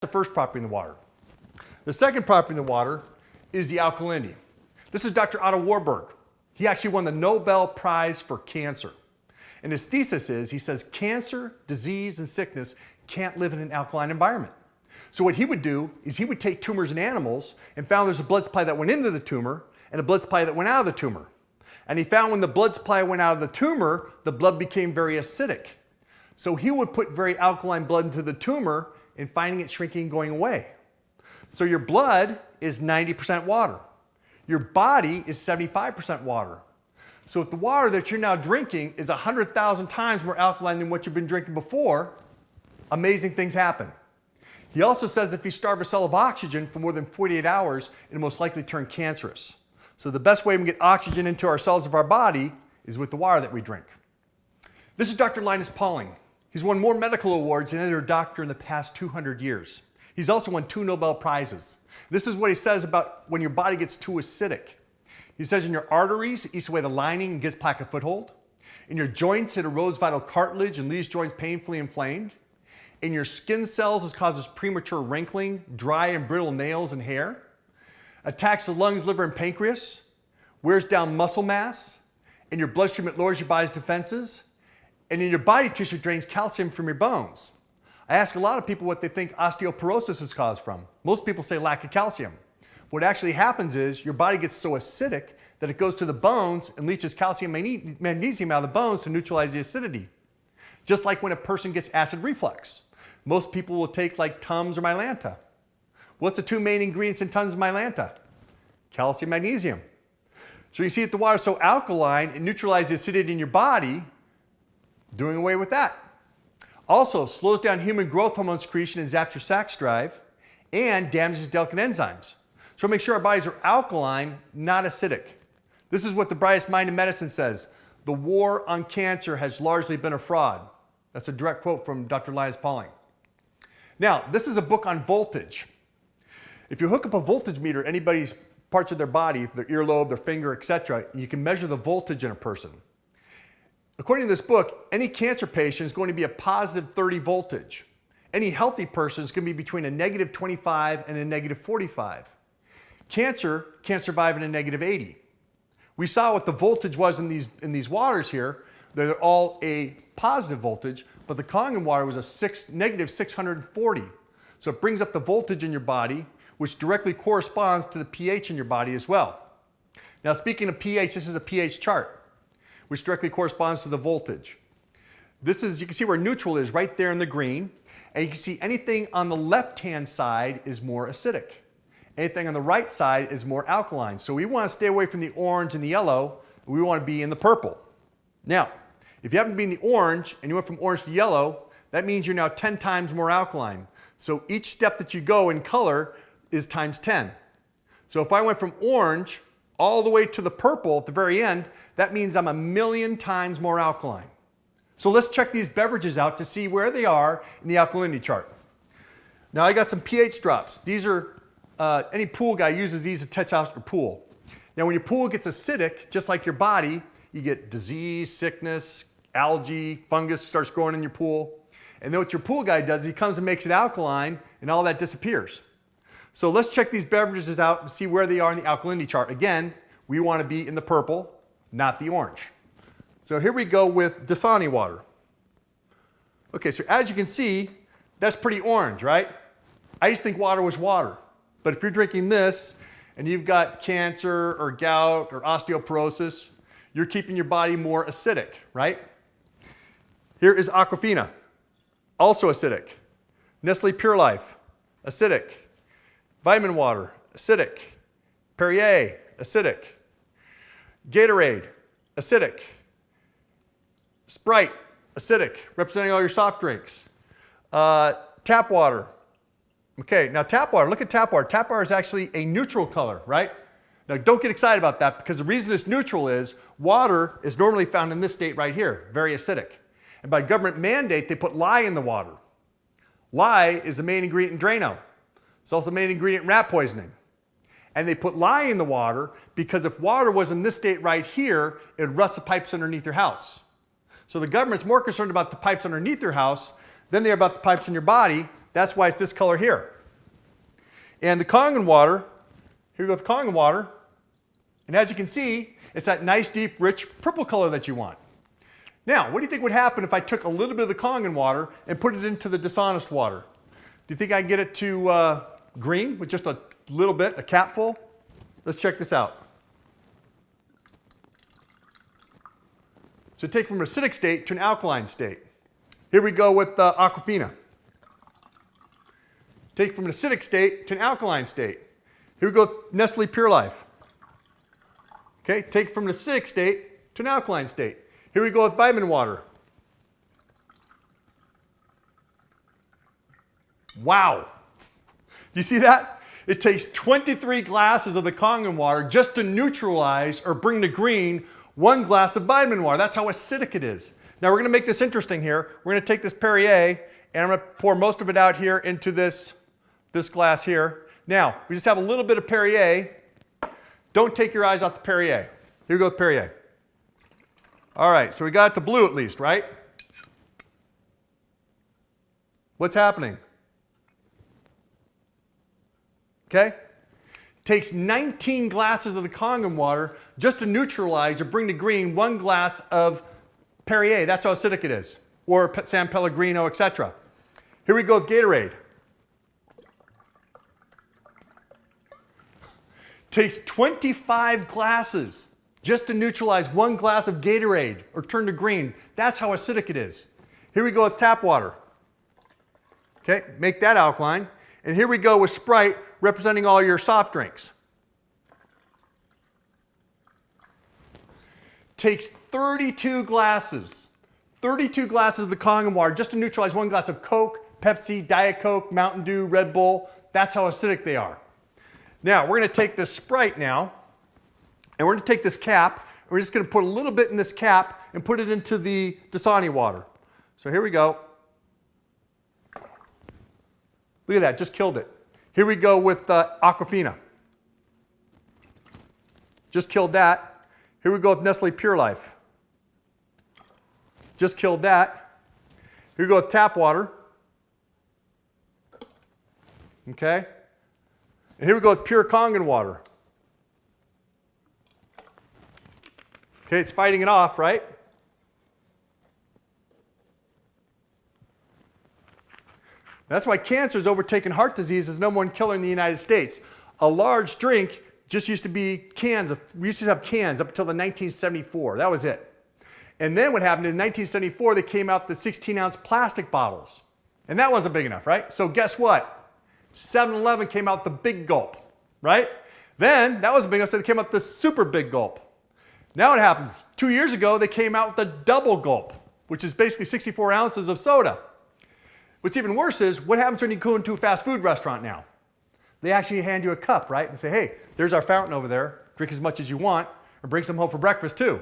The first property in the water. The second property in the water is the alkalinity. This is Dr. 𝗂𝙧𝗧𝗏. He actually won the Nobel Prize for Cancer. And his thesis is, he says, cancer, disease, and sickness can't live in an alkaline environment. So what he would do is he would take tumors in animals and found there's a blood supply that went into the tumor and a blood supply that went out of the tumor. And he found when the blood supply went out of the tumor, the blood became very acidic. So he would put very alkaline blood into the tumor and finding it shrinking and going away. So your blood is 90% water. Your body is 75% water. So if the water that you're now drinking is 100,000 times more alkaline than what you've been drinking before, amazing things happen. He also says if you starve a cell of oxygen for more than 48 hours, it'll most likely turn cancerous. So the best way we can get oxygen into our cells of our body is with the water that we drink. This is Dr. Linus Pauling. He's won more medical awards than any other doctor in the past 200 years. He's also won 2 Nobel Prizes. This is what he says about when your body gets too acidic. He says in your arteries, it eats away the lining and gives plaque a foothold. In your joints, it erodes vital cartilage and leaves joints painfully inflamed. In your skin cells, it causes premature wrinkling, dry and brittle nails and hair. Attacks the lungs, liver, and pancreas. Wears down muscle mass. In your bloodstream, it lowers your body's defenses. And in your body tissue, it drains calcium from your bones. I ask a lot of people what they think osteoporosis is caused from. Most people say lack of calcium. What actually happens is your body gets so acidic that it goes to the bones and leaches calcium and magnesium out of the bones to neutralize the acidity. Just like when a person gets acid reflux. Most people will take like Tums or Mylanta. What's the 2 main ingredients in Tums and Mylanta? Calcium, magnesium. So you see that the water is so alkaline, it neutralizes the acidity in your body, doing away with that. Also slows down human growth hormone secretion and zaps your sex drive and damages delicate enzymes. So make sure our bodies are alkaline, not acidic. This is what the brightest mind in medicine says. The war on cancer has largely been a fraud. That's a direct quote from Dr. Linus Pauling. Now, this is a book on voltage. If you hook up a voltage meter, anybody's parts of their body, their earlobe, their finger, etc., you can measure the voltage in a person. According to this book, any cancer patient is going to be a positive 30 voltage. Any healthy person is going to be between a negative 25 and a negative 45. Cancer can't survive in a negative 80. We saw what the voltage was in these waters here. They're all a positive voltage, but the Kangen water was a negative 640. So it brings up the voltage in your body, which directly corresponds to the pH in your body as well. Now speaking of pH, this is a pH chart, which directly corresponds to the voltage. This is, you can see where neutral is right there in the green, and you can see anything on the left-hand side is more acidic. Anything on the right side is more alkaline. So we want to stay away from the orange and the yellow, and we want to be in the purple. Now, if you happen to be in the orange and you went from orange to yellow, that means you're now 10 times more alkaline. So each step that you go in color is times 10. So if I went from orange all the way to the purple at the very end, that means I'm 1,000,000 times more alkaline. So let's check these beverages out to see where they are in the alkalinity chart. Now I got some pH drops. These are, any pool guy uses these to test out your pool. Now when your pool gets acidic, just like your body, you get disease, sickness, algae, fungus starts growing in your pool. And then what your pool guy does, he comes and makes it alkaline and all that disappears. So let's check these beverages out and see where they are in the alkalinity chart. Again, we want to be in the purple, not the orange. So here we go with Dasani water. Okay, so as you can see, that's pretty orange, right? I used to think water was water. But if you're drinking this and you've got cancer or gout or osteoporosis, you're keeping your body more acidic, right? Here is Aquafina, also acidic. Nestle Pure Life, acidic. Vitamin water, acidic. Perrier, acidic. Gatorade, acidic. Sprite, acidic, representing all your soft drinks. Tap water. Okay, now tap water, look at tap water. Tap water is actually a neutral color, right? Now don't get excited about that because the reason it's neutral is water is normally found in this state right here, very acidic. And by government mandate, they put lye in the water. Lye is the main ingredient in Drano. It's also the main ingredient in rat poisoning. And they put lye in the water because if water was in this state right here, it would rust the pipes underneath your house. So the government's more concerned about the pipes underneath your house than they are about the pipes in your body, That's why it's this color here. And the Kangen water, here we go with Kangen water. And as you can see, it's that nice, deep, rich purple color that you want. Now, what do you think would happen if I took a little bit of the Kangen water and put it into the dishonest water? Do you think I can get it to green with just a little bit, a capful? Let's check this out. So take from an acidic state to an alkaline state. Here we go with Aquafina. Take from an acidic state to an alkaline state. Here we go with Nestle Pure Life. Okay, take from an acidic state to an alkaline state. Here we go with vitamin water. Wow. Do you see that? It takes 23 glasses of the Kangen water just to neutralize or bring to green 1 glass of vitamin water. That's how acidic it is. Now we're going to make this interesting here. We're going to take this Perrier and I'm going to pour most of it out here into this glass here. Now, we just have a little bit of Perrier. Don't take your eyes off the Perrier. Here we go with Perrier. All right, so we got it to blue at least, right? What's happening? Okay? Takes 19 glasses of the Kangen water just to neutralize or bring to green 1 glass of Perrier. That's how acidic it is. Or San Pellegrino, etc. Here we go with Gatorade. Takes 25 glasses just to neutralize 1 glass of Gatorade or turn to green. That's how acidic it is. Here we go with tap water. Okay, make that alkaline. And here we go with Sprite, representing all your soft drinks. Takes 32 glasses of the Kangen water just to neutralize 1 glass of Coke, Pepsi, Diet Coke, Mountain Dew, Red Bull. That's how acidic they are. Now, we're going to take this Sprite now, and we're going to take this cap, and we're just going to put a little bit in this cap and put it into the Dasani water. So here we go. Look at that, just killed it. Here we go with Aquafina. Just killed that. Here we go with Nestle Pure Life. Just killed that. Here we go with tap water. Okay. And here we go with pure Kangen water. Okay, it's fighting it off, right? That's why cancer has overtaken heart disease as #1 killer in the United States. A large drink just used to be cans. We used to have cans up until the 1974. That was it. And then what happened in 1974, they came out the 16-ounce plastic bottles. And that wasn't big enough, right? So guess what? 7-Eleven came out the big gulp, right? Then, that wasn't big enough, so they came out the super big gulp. Now what happens? 2 years ago, they came out with the double gulp, which is basically 64 ounces of soda. What's even worse is, what happens when you go into a fast food restaurant now? They actually hand you a cup, right? And say, hey, there's our fountain over there. Drink as much as you want, or bring some home for breakfast too.